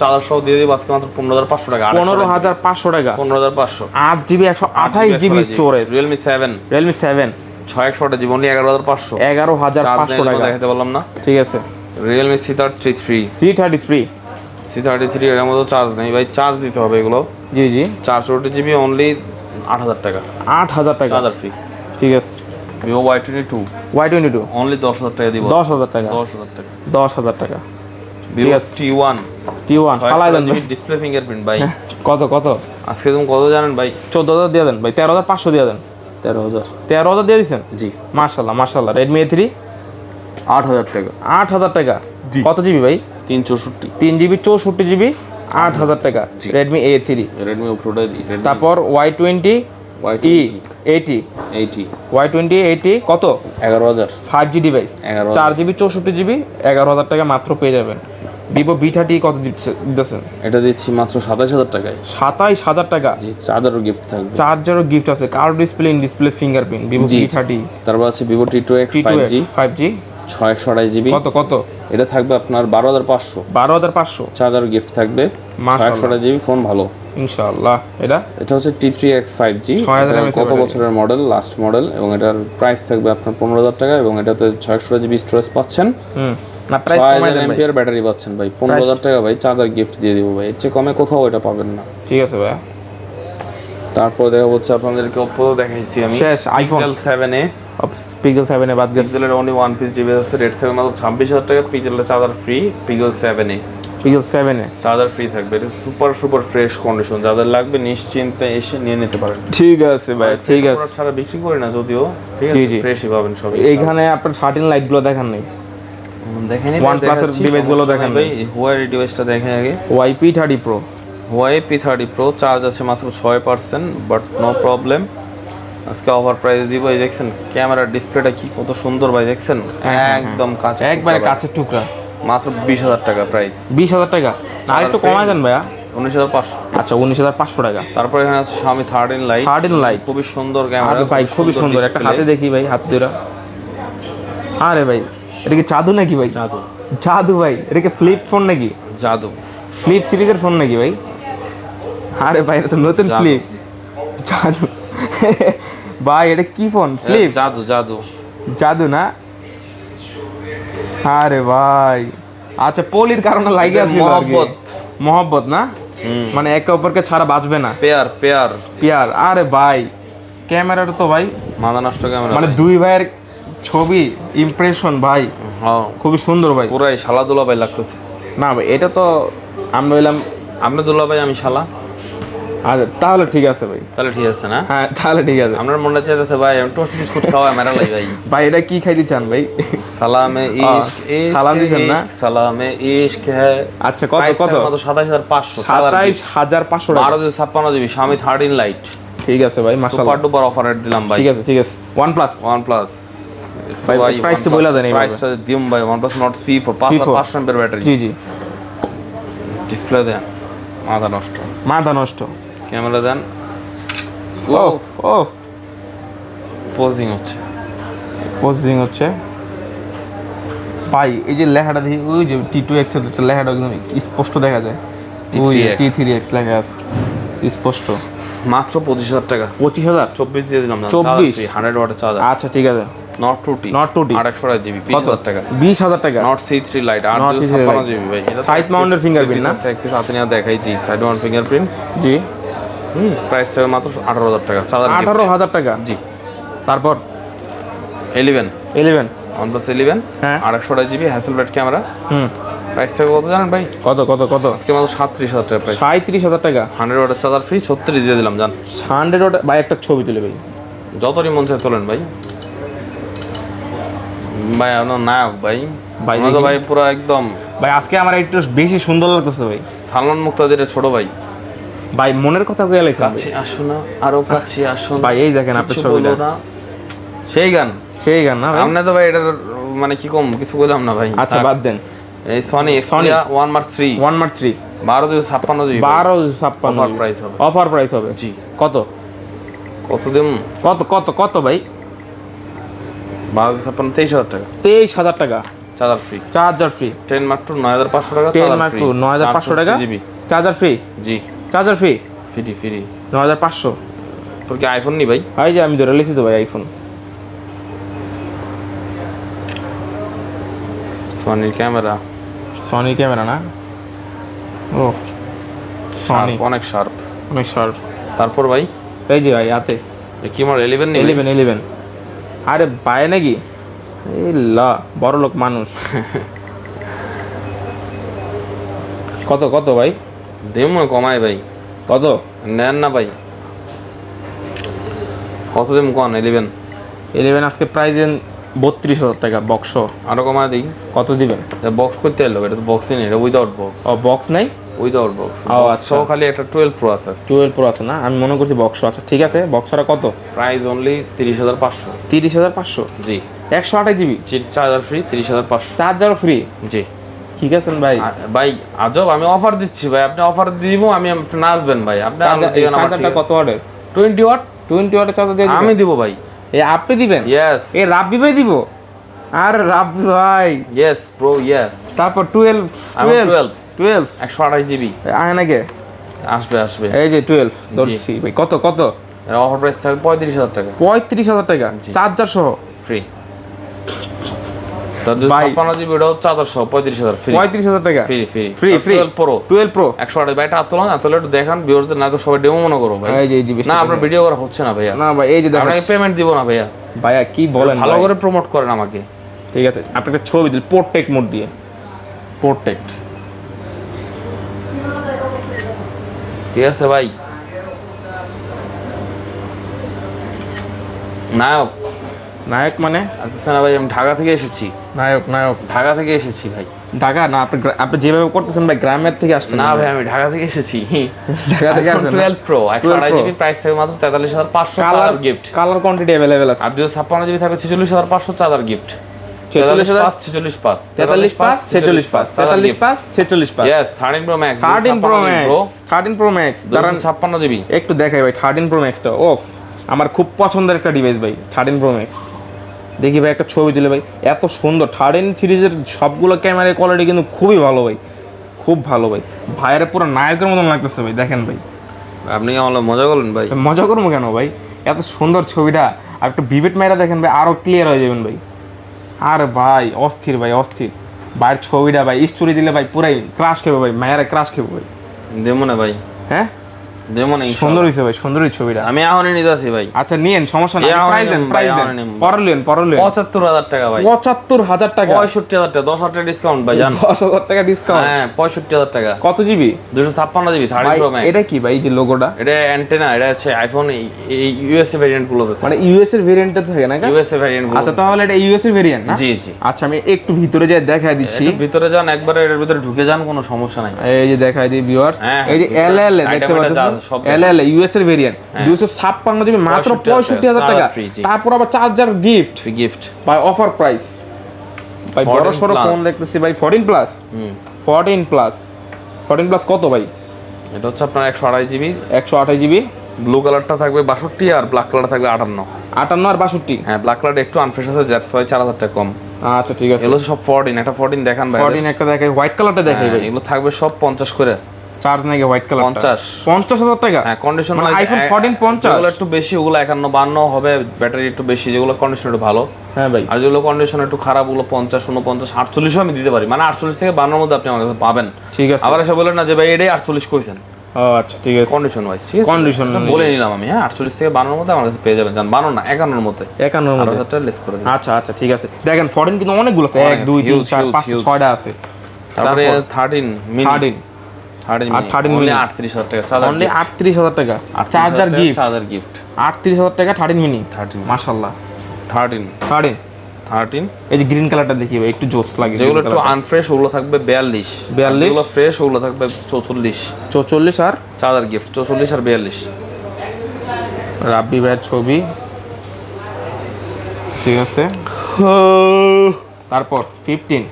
চার্জার সহ দিয়ে দিব আজকে মাত্র 15,500 টাকা। 15,500 টাকা? 15,500। 8GB 128GB storage, Realme 7 628 GB only 11,500। 11,500 টাকা দেখাতে বললাম না, ঠিক আছে। Realme C33 এর মধ্যে চার্জ নেই ভাই, চার্জ দিতে হবে এগুলো। জি জি 464GB অনলি 8,000 টাকা। 8,000 টাকা চার্জার ফ্রি, ঠিক আছে। Vivo Y22 অনলি 10,000 টাকা দিব। 10,000 টাকা? 10,000 টাকা। 10,000 টাকা। Vivo T1 ফালাই দেন ভাই। ডিসপ্লে ফিঙ্গারপ্রিন্ট ভাই। কত কত আজকে তুমি কত জানেন ভাই? 14,000 দিয়ে দেন ভাই। 13,500 দিয়ে দেন। 13,000 13,000 দিয়ে দিচ্ছেন? জি মাশাআল্লাহ মাশাআল্লাহ। Redmi A3 8,000 টাকা। 8,000 টাকা। জি। কত জিবি ভাই? 364 3 GB 64 GB 8,000 টাকা। Redmi A3, Redmi Proটা দি তারপর Y20 Y20 80 80 Y20 80 কত? 11,000 5G ডিভাইস 11,000 4 GB 64 GB 11,000 টাকা মাত্র পেয়ে যাবেন। Vivo V30 কত দিতেছেন? এটা দিচ্ছি মাত্র 27,000 টাকায়। 27,000 টাকা। জি, চার্জারও গিফট থাকবে। চার্জারও গিফট আছে, card display, in display fingerprint, Vivo G. V30 তারপর আছে Vivo T2X 5G 5G 628 GB। কত কত? এটা থাকবে আপনার 12,500। 12,500 চার্জার গিফট থাকবে। মাশাআল্লাহ। 628 GB, ফোন ভালো ইনশাআল্লাহ। এটা হচ্ছে T3X 5G। 6000 এটা mAh কত ব্যাটারি। বছরের মডেল? লাস্ট মডেল, এবং এটার প্রাইস থাকবে আপনার 15,000 টাকা, এবং এটাতে 628 GB স্টোরেজ পাচ্ছেন। না প্রাইস কমাই 6000 দেন ভাই। এমপিআর ব্যাটারি পাচ্ছেন ভাই। 15,000 টাকা ভাই, চার্জার গিফট দিয়ে দিব ভাই। এর চেয়ে কমে কোথাও এটা পাবেন না। ঠিক আছে ভাই। তারপর দেখা হচ্ছে আপনাদেরকে Oppo দেখাইছি আমি। শেষ, iPhone। Pixel 7a। Pixel 7 এ বাদ গেছে। পিক্সেলের অনলি ওয়ান পিস ডিভাইস আছে, রেট থাকবে মাত্র 26,000 টাকা। পিক্সেলের charger free. Pixel 7a Pixel 7 এ চার্জার ফ্রি থাকবে। এটা সুপার ফ্রেশ কন্ডিশন, যাদের লাগবে নিশ্চিন্তে এসে নিয়ে নিতে পারেন। ঠিক আছে ভাই, ঠিক আছে। ছাড়া বিক্রি করি না যদিও, ঠিক জি, আছে, জি। ফ্রেশই পাবেন সব। এইখানে আপনার 13 লাইট গুলো দেখান নাই, দেখেন OnePlus এর device গুলো দেখেন ভাই। Huawei ডিভাইসটা দেখেন আগে। YP30 Pro Huawei P30 Pro charge আছে মাত্র 6%, বাট নো প্রবলেম। আজকে অফার প্রাইসে দিব। এই দেখছেন ক্যামেরার ডিসপ্লেটা কি কত সুন্দর ভাই, দেখছেন একদম কাছে, একবারে কাছের টুকরা। মাত্র 20,000 টাকা প্রাইস। 20,000 টাকা। আর একটু কমায় দেন ভাইয়া। 19,500। আচ্ছা 19,500 টাকা। তারপর এখানে আছে Xiaomi 13 Lite। 13 লাইট খুবই সুন্দর ক্যামেরা আরে ভাই, খুবই সুন্দর। একটা হাতে দেখি ভাই, হাত দুরা। আরে ভাই, এটা কি জাদু নাকি ভাই? জাদু জাদু ভাই, এটা কি ফ্লিপ ফোন নাকি? জাদু ফ্লিপ সিরিজের ফোন নাকি ভাই? আরে ভাই, এটা তো নতুন জাদু। ফ্লিপ। জাদু ভাই, এটা কি ফোন? ফ্লিপ জাদু জাদু জাদু না? আরে ভাই, আচ্ছা পলির কারণে লাগে আছে মহব্বত। মহব্বত না, মানে একে অপরকে ছাড়া বাঁচবে না। পেয়ার পিয়ার। আরে ভাই, ক্যামেরাটা তো ভাই মাথা নষ্ট ক্যামেরা মানে দুই ভাইয়ের ছবি ইমপ্রেশন ভাই, হ্যাঁ খুবই সুন্দর ভাই। পুরাই শালা দুলা ভাই লাগতেছে। না ভাই, এটা তো আমরা বললাম। আপনি দুলা ভাই, আমি শালা। আচ্ছা তাহলে ঠিক আছে ভাই। তাহলে ঠিক আছে না? হ্যাঁ তাহলে ঠিক আছে। আপনার মনটা চাইতেছে ভাই আমি টোস্ট বিস্কুট খাওয়াই মেরা লাই ভাই। ভাই এটা কি খাইতে চান ভাই? সালামে ইশক ইশক সালাম দিছেন না? সালামে ইশক হ্যায়। আচ্ছা কত কত? মাত্র 27,500। 27,500 টাকা। 12,56 জিবি Xiaomi 13 Lite। ঠিক আছে ভাই, সুপার মাশাআল্লাহ। ডুপার অফার রেট দিলাম ভাই। ঠিক আছে ঠিক আছে। OnePlus OnePlus ভাই, প্রাইসটা বইলা দেন এইভাবে। প্রাইসটা দিম ভাই। OnePlus Nord C4 5,500 এমপিআর ব্যাটারি। জি জি। ডিসপ্লে দেন, মাথা নষ্ট। মাথা নষ্ট। ক্যামেরা দেন, ওফ ওফ। পোজিং হচ্ছে। পোজিং হচ্ছে ভাই। এই যে লেখাটা দেখি, ওই যে T2X এর একটা লেখাটা একদম স্পষ্ট দেখা যায়। ওই T3X T3X লেখা আছে স্পষ্ট। মাত্র 25,000 টাকা। 25,000 24 দিয়ে দিলাম। 24? 100 ওয়াটের চার্জার। আচ্ছা ঠিক আছে। Nord 2T Nord 2T 828 GB কত? 20,000 টাকা। 20,000 টাকা। Nord C3 Lite Nord C3 856 Lite। GB ভাই। Side mounted fingerprint না? এক পিস হাতে নিয়ে দেখাইছি সাইড মাউন্ট ফিঙ্গারপ্রিন্ট। জি। প্রাইস থাকবে মাত্র 18,000 টাকা। চার্জার 18,000 টাকা। জি। তারপর 11 OnePlus 11 হ্যাঁ। 828 জিবি হ্যাসেলব্লেড ক্যামেরা। হুম। প্রাইস থাকবে কত জানেন ভাই? কত কত কত? আজকে মাত্র 37,000 টাকা প্রাইস। 37,000 টাকা। 100 ওয়াটের চার্জার ফ্রি 36 দিয়ে দিলাম জান। 100 ওয়াট ভাই, একটা ছবি তুলে ভাই। যতই মন চায় তোলেন ভাই। ভাই আপনার নায়ক ভাই। ভাই আমরা তো দেখি। ভাই পুরো একদম ভাই আজকে আমার একটু বেশি সুন্দর লাগতেছে ভাই। সালমান মুক্তাদিরের ছোট ভাই। ভাই মনের কথা কইয়া লাইছেন কাছে আসো না, আরো কাছে আসো না। ভাই এই দেখেন আপনার কিছু ছবিটা। বলো না। সেই গান। সেই গান না ভাই? আপনি তো ভাই এটার মানে কি কম কিছু বললাম না ভাই। আচ্ছা বাদ দেন। এই Sony Xperia 1 Mark 3 1 Mark 3 12,56 GB. 12,56 offer price হবে। অফার প্রাইস হবে। জি। কত কত দিন? কত কত কত ভাই? 12,56 23,000 টাকা। 23,000 টাকা। Charger free. Charger free. 10 Mark 2 9,500 টাকা। 10 চার্জার Mark ফ্রি। 2 9,500 টাকা। জিবি। Charger free. জি। Charger free free 9,500। তোর কি আইফোন নি ভাই? এই যে আমি ধরে লিখছি তো ভাই iPhone. Sony camera. Sony camera না? ও সনি অনেক শার্প। অনেক শার্প। তারপর ভাই এই যে ভাই হাতে এ কি আমার 11 নি? 11। আরে ভাই নাকি? এই লা বড় লোক মানুষ। কত কত ভাই? দেম কমাই ভাই। কত? নেন না ভাই। কত দিন কোন 11? 11 আজকে প্রাইস 32,000 টাকা বক্স। আরো কমায় দিই। কত দিবেন? বক্স করতে এলো, এটা তো বক্সই নেই, এটা উইদাউট বক্স। ও বক্স নাই, উইদাউট বক্স। ও আচ্ছা, সো খালি একটা 12 প্রো আছে। 12 প্রো আছে না, আমি মনে করছি বক্স। আচ্ছা ঠিক আছে, বক্সটা কত? Price only 30,500। 30,500? জি। 128 জিবি চার্জার ফ্রি 30,500। চার্জারও ফ্রি? জি। ঠিক আছে ভাই। ভাই আজব, আমি অফার দিচ্ছি ভাই, আপনি অফার দিব, আমি আপনি নাচবেন ভাই। আপনি চার্জারটা কত ওয়াটের? 20 ওয়াট। 20 ওয়াটের চার্জার দিয়ে আমি দিব ভাই। এই আপনি দিবেন? ইয়েস। এই রাব্বি ভাই দিব? আর রাব্বি ভাই। Yes bro, yes. তারপর 12 128 জিবি আয় নাকি? আসবে। এই যে 12 ধরছি ভাই। কত এর অফার প্রাইস থাকবে 35,000 টাকা। 35,000 টাকা চার্জার সহ ফ্রি। তার 56 জিবি ওটাও চার্জার সহ 35,000 ফ্রি। 35,000 টাকা ফ্রি। 12 প্রো 128 ভাই, এটা তোলেন, এতলে একটু দেখান ভিউয়ারদের, না তো সবাই ডেমো মনে করো ভাই। এই যে এই না আপনার ভিডিও করা হচ্ছে না ভাইয়া। না ভাই, এই যে দেখেন, আপনাকে পেমেন্ট দিব না ভাইয়া। ভাইয়া কি বলেন, ভালো করে প্রমোট করেন আমাকে। ঠিক আছে, আপনাকে ছবি দিল প্রোটেক্ট মোড দিয়ে। প্রোটেক্ট ঠিক আছে ভাই। নায়ক নায়ক মানে? আচ্ছা না ভাই, আমি ঢাকা থেকে এসেছি। নায়ক ঢাকা থেকে এসেছি ভাই। ঢাকা না, আপনি যেভাবে করতেছেন ভাই, গ্রামের থেকে আসছেন। না ভাই, আমি ঢাকা থেকে এসেছি। ঢাকা থেকে আসছেন। 12 প্রো 128 জিবি, প্রাইস থাকবে মাত্র 43,500, charger gift. Colour quantity available আছে। আর 56 জিবি থাকবে 46,500, charger gift. 46,500 yes 13 pro max. 13 pro max কারণ 56 জিবি একটু দেখাই ভাই। 13 প্রো ম্যাক্সটা ওফ, আমার খুব পছন্দের একটা ডিভাইস ভাই 13 প্রো ম্যাক্স। দেখি ভাই একটা ছবি দিলে ভাই, এত সুন্দর 13 সিরিজের সবগুলো ক্যামেরার কোয়ালিটি কিন্তু খুবই ভালো ভাই, খুব ভালো ভাই। ভাইয়ের পুরো নায়কের মতন লাগতেছে ভাই, দেখেন ভাই। আপনি কি আমার মজা করলেন ভাই? মজা করবো কেন ভাই, এত সুন্দর ছবিটা। আর একটু ভিভিড মাইরা দেখেন ভাই, আরো ক্লিয়ার হয়ে যাবেন ভাই। আর ভাই অস্থির ভাই, অস্থির ভাইয়ের ছবিটা ভাই, স্টোরি দিলে ভাই পুরাই ক্রাশ খেবে ভাই, মায়েরা ক্রাশ খেবে ভাই। দেবো না ভাই। হ্যাঁ দেবো না, সুন্দর হয়েছে ভাই, সুন্দর এই ছবিটা। আমি এখনই নিতে আসি ভাই। আচ্ছা নিয়েন, সমস্যা নাই। প্রাইস দেন, প্রাইস দেন। পরলেন 75,000 টাকা ভাই। 75,000 টাকা? 65,000 টাকা, 10,000 টাকা ডিসকাউন্ট ভাই জান। 10,000 টাকা ডিসকাউন্ট? হ্যাঁ 65,000 টাকা। কত জিবি? 256 GB 13 pro max. এটা কি ভাই, এই যে লোগোটা? এটা অ্যান্টেনা, এটা হচ্ছে আইফোন ইউএসএ ভেরিয়েন্ট গুলো, মানে ইউএস এর ভেরিয়েন্টে থাকে না? ইউএসএ ভেরিয়েন্ট গুলো। আচ্ছা তাহলে এটা ইউএস এর ভেরিয়েন্ট না? জি জি। আচ্ছা আমি একটু ভিতরে যাই দেখাই দিচ্ছি। ভিতরে যান, একবারে এর ভিতরে ঢুকে যান, কোনো সমস্যা নাই। এই যে দেখাই দিই ভিউয়ার্স, হ্যাঁ, এই যে এলএল দেখতে পাচ্ছেন, এলএল ইউএস এর ভেরিয়েন্ট 256 জিবি মাত্র 65,000 টাকা। তারপর আবার charger gift by offer price. ভাই বড় সরো ফোন দেখতেছি ভাই, 14 প্লাস। 14 প্লাস কত ভাই? এটা হচ্ছে আপনার 128 জিবি। 128 জিবি। ব্লু কালারটা থাকবে 62 আর ব্ল্যাক কালার থাকবে 58। 58 আর 62? হ্যাঁ, ব্ল্যাক কালারটা একটু আনফ্রেশ আছে, যার 4,000 টাকা কম। আচ্ছা ঠিক আছে। এগুলো সব 14, একটা 14 দেখান ভাই। 14 একটা দেখাই, হোয়াইট কালারটা দেখাই ভাই। এগুলো থাকবে সব 50 করে। চার্জ নাকি হোয়াইট কালার? 50,000 টাকা। হ্যাঁ কন্ডিশন মানে আইফোন 14 50। যেগুলো একটু বেশি ওগুলো 51 52 হবে, ব্যাটারি একটু বেশি, যেগুলো কন্ডিশন একটু ভালো। হ্যাঁ ভাই। আর যেগুলো কন্ডিশন একটু খারাপ ওগুলো 50 49 48 আমি দিতে পারি, মানে 48 থেকে 52 এর মধ্যে আপনি আমার কাছে পাবেন। ঠিক আছে। আবার এসে বলেন না যে ভাই এটাই 48 কইছেন। ও আচ্ছা ঠিক আছে, কন্ডিশন ওয়াইজ ঠিক আছে, কন্ডিশন বলে নিলাম আমি। হ্যাঁ 48 থেকে 52 এর মধ্যে আমার কাছে পেয়ে যাবেন, জান 52 না 51 এর মধ্যে। 51 এর মধ্যে 1000 লেস করে দিন। আচ্ছা আচ্ছা ঠিক আছে। দেখেন 14 কিন্তু অনেকগুলো আছে, 1 2 3 4 5 6টা আছে। তারপরে 13 মিনি। 13 মিনি 38,000 টাকা চার্জার। অনলি 38,000 টাকা চার্জার গিফট। 38,000 টাকা 13 মিনি। 13 মাশাআল্লাহ। 13 এই যে গ্রিন কালারটা দেখি ভাই, একটু জোস লাগে। যেগুলো একটু আনফ্রেশ ওগুলো থাকবে 42। যেগুলো ফ্রেশ ওগুলো থাকবে 44 আর চার্জার গিফট 44 আর 42। রাব্বি ভাইয়ের ছবি, ঠিক আছে। তারপর 15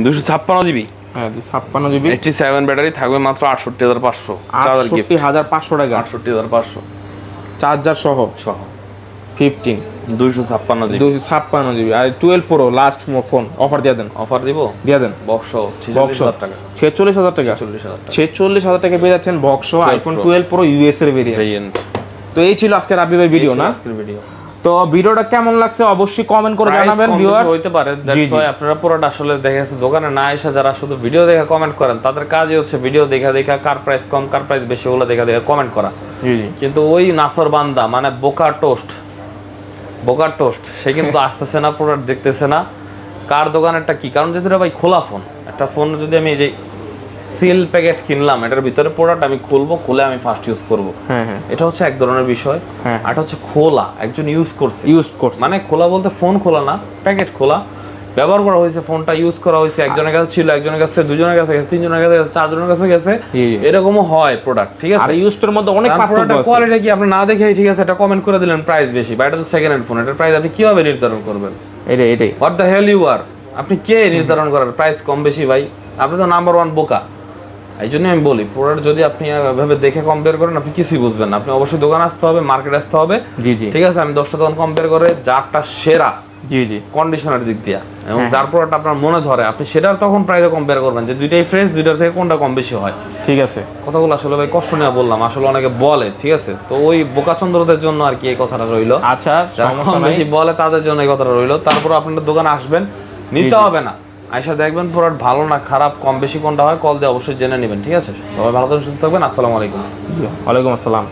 256 জিবি। হ্যাঁ 256 জিবি 87 ব্যাটারি থাকবে মাত্র 68,500, চার্জার গিফট 68,500 টাকা 68,500 চার্জার সহ 15 256 জিবি 256 জিবি। আর 12 প্রো লাস্ট ফোন অফার দিয়ে দেন। অফার দিব, দিয়ে দেন। বক্স 46,000 টাকা। 46,000 টাকা 46,000 টাকা পেয়ে যাচ্ছেন বক্স আইফোন 12 প্রো ইউএস এর ভেরিয়েন্ট। তো এই ছিল আজকে রাব্বি ভাই ভিডিও না? আজকের ভিডিও। তো ভিডিওটা কেমন লাগছে অবশ্যই কমেন্ট করে জানাবেন ভিউয়ার। হইতে পারে দ্যাটস ওয়াই আপনারা পুরোটা আসলে দেখে আছে, দোকানে না এসে যারা শুধু ভিডিও দেখে কমেন্ট করেন, তাদের কাজই হচ্ছে ভিডিও দেখা কার প্রাইস কম কার প্রাইস বেশি ওগুলো দেখা কমেন্ট করা। কিন্তু ওই নাসর বান্দা মানে বোকা টোস্ট সে কিন্তু আসতেছে না, প্রোডাক্ট দেখতেছে না কার দোকানেরটা কি। কারণ যেহেতু ভাই খোলা ফোন, একটা ফোন যদি আমি এই যে সিল প্যাকেট কিনলাম, এটার ভিতরে প্রোডাক্ট আমি খুলবো, খুলে আমি ফার্স্ট ইউজ করব। হ্যাঁ হ্যাঁ, এটা হচ্ছে এক ধরনের বিষয়। হ্যাঁ। আর এটা হচ্ছে খোলা, একজন ইউজ করছে, করছে মানে খোলা বলতে ফোন খোলা না, প্যাকেট খোলা, ব্যবহার করা হয়েছে, ফোনটা ইউজ করা হয়েছে, একজনের কাছে ছিল, একজনের কাছে, দুজনের কাছে, তিনজনের কাছে, চারজনের কাছে গেছে, এরকমও হয় প্রোডাক্ট, ঠিক আছে। আর ইউজটার মধ্যে অনেক পার্থক্য আছে। কোয়ালিটি কি আপনি না দেখেই ঠিক আছে এটা কমেন্ট করে দিলেন প্রাইস বেশি, বা এটা তো সেকেন্ড হ্যান্ড ফোন, এটার প্রাইস আপনি কিভাবে নির্ধারণ করবেন? এটাই what the hell you are, আপনি কে নির্ধারণ করার প্রাইস কম বেশি? ভাই আপনি তো নাম্বার ওয়ান বোকা। এই জন্য আমি বলি প্রোডাক্ট যদি আপনি এভাবে দেখে কম্পেয়ার করেন আপনি কিছুই বুঝবেন না। আপনি অবশ্যই দোকান আসতে হবে, মার্কেট আসতে হবে, জি জি, ঠিক আছে। আমি 10টা দোকান কম্পেয়ার করে যারটা সেরা জি জি, কন্ডিশনের দিক দিয়ে এবং যার প্রোডাক্ট আপনার মনে ধরে আপনি সেটার তখন প্রাইসে কম্পেয়ার করবেন যে দুইটাই ফ্রেশ, দুইটার থেকে কোনটা কম বেশি হয়। ঠিক আছে, কথাগুলো আসলে ভাই কষ্ট নিয়ে বললাম, আসলে অনেকে বলে, ঠিক আছে। তো ওই বোকাচন্দ্রদের জন্য আর কি এই কথাটা রইলো। আচ্ছা, যারা কম বেশি বলে তাদের জন্য এই কথাটা রইলো। তারপর আপনাদের দোকানে আসবেন, নিতে হবে না, আয়সা দেখবেন প্রোডাক্ট ভালো না খারাপ, কম বেশি কোনটা হয়, কল দিয়ে অবশ্যই জেনে নেবেন, ঠিক আছে। সবাই ভালো থাকবেন, সুস্থ থাকবেন, আসসালামু আলাইকুম। ওয়ালাইকুম আসসালাম।